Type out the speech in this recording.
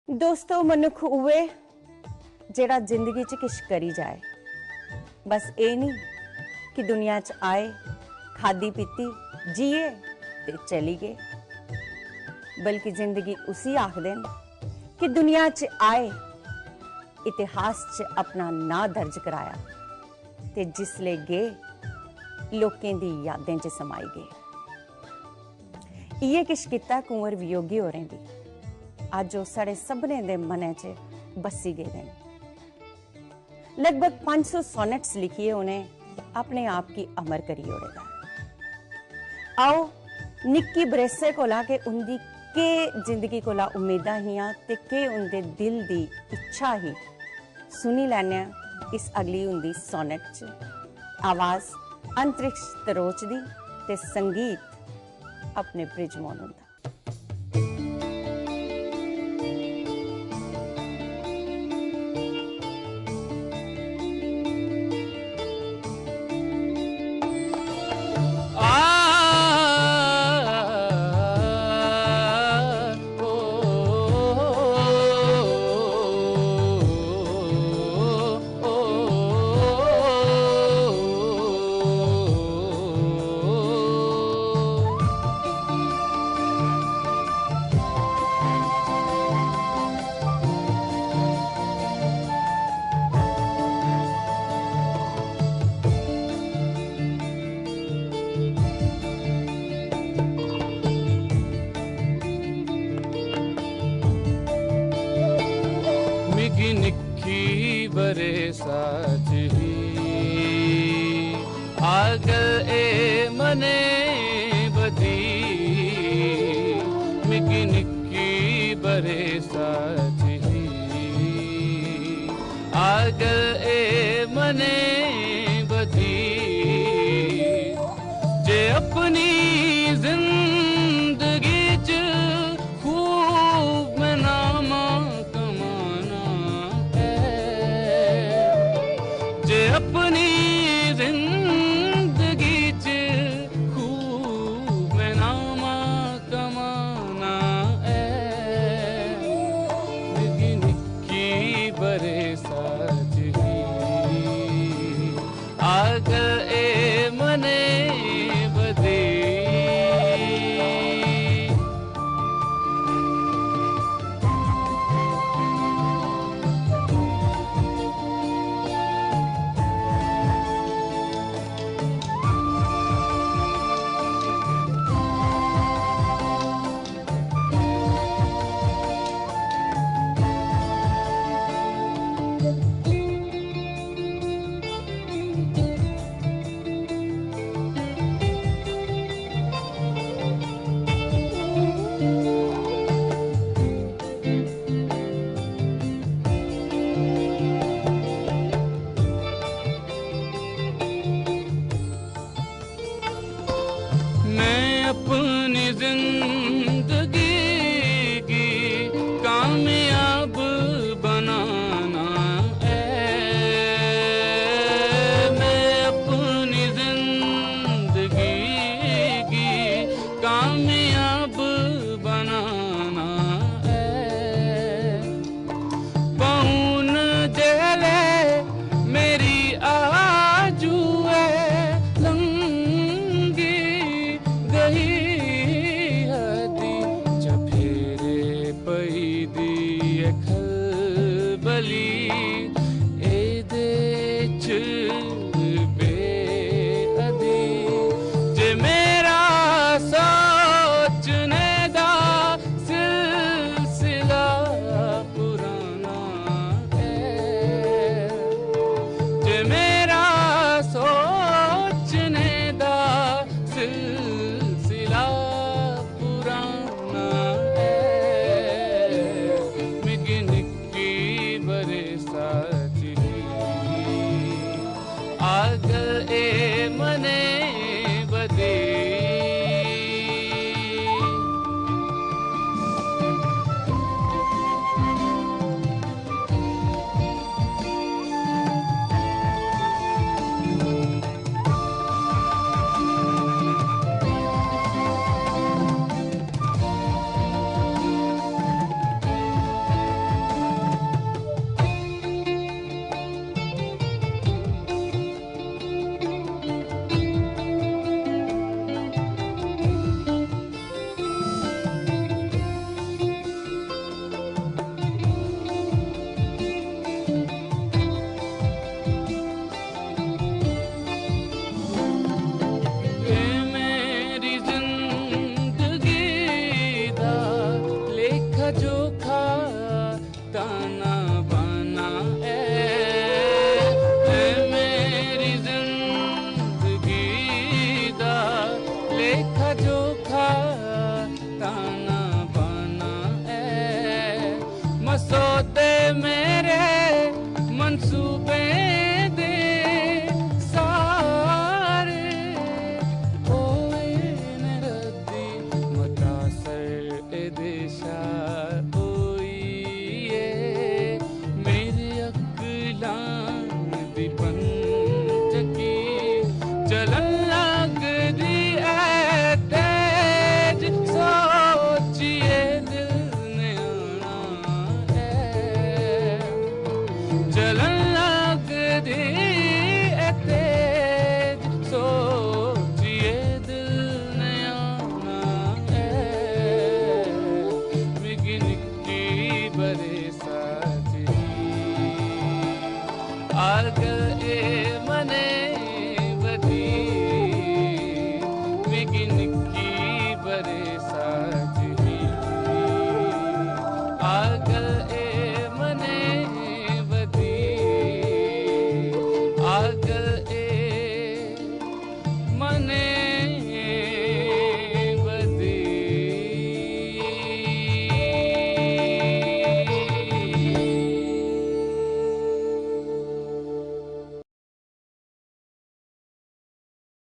दोस्तों मनुख उवे जेड़ा जिंदगी च किश करी जाए। बस ये नहीं कि दुनिया च आए, खादी पीती, जिए ते चली गए, बल्कि जिंदगी उसी आखदे न कि दुनिया च आए, इतिहास च अपना नां दर्ज कराया ते जिसले गए लोकें दी यादें च समाई गए। इयै किश कीता कुंवर वियोगी होरें दी। अज ओह साढ़े सभनें दे मनै च बसी गेदे न। लगभग 500 सोनेट्स लिखिए उन्हें अपने आप गी अमर करी ओड़े दा। आओ निक्की बरेसे कोला के उंदी के जिंदगी कोला उम्मीदां हियां ते के उंदे दिल दी इच्छा ही सुनी लैने इस अगली उंदी सोनेट च। आवाज अंतरिक्ष तरोच दी ते संगीत अपने ब्रिजमोहन हुंदा। निक्की बरेसा ही आगल ए मने बदी मिगी निक्की बरेसा ही आगल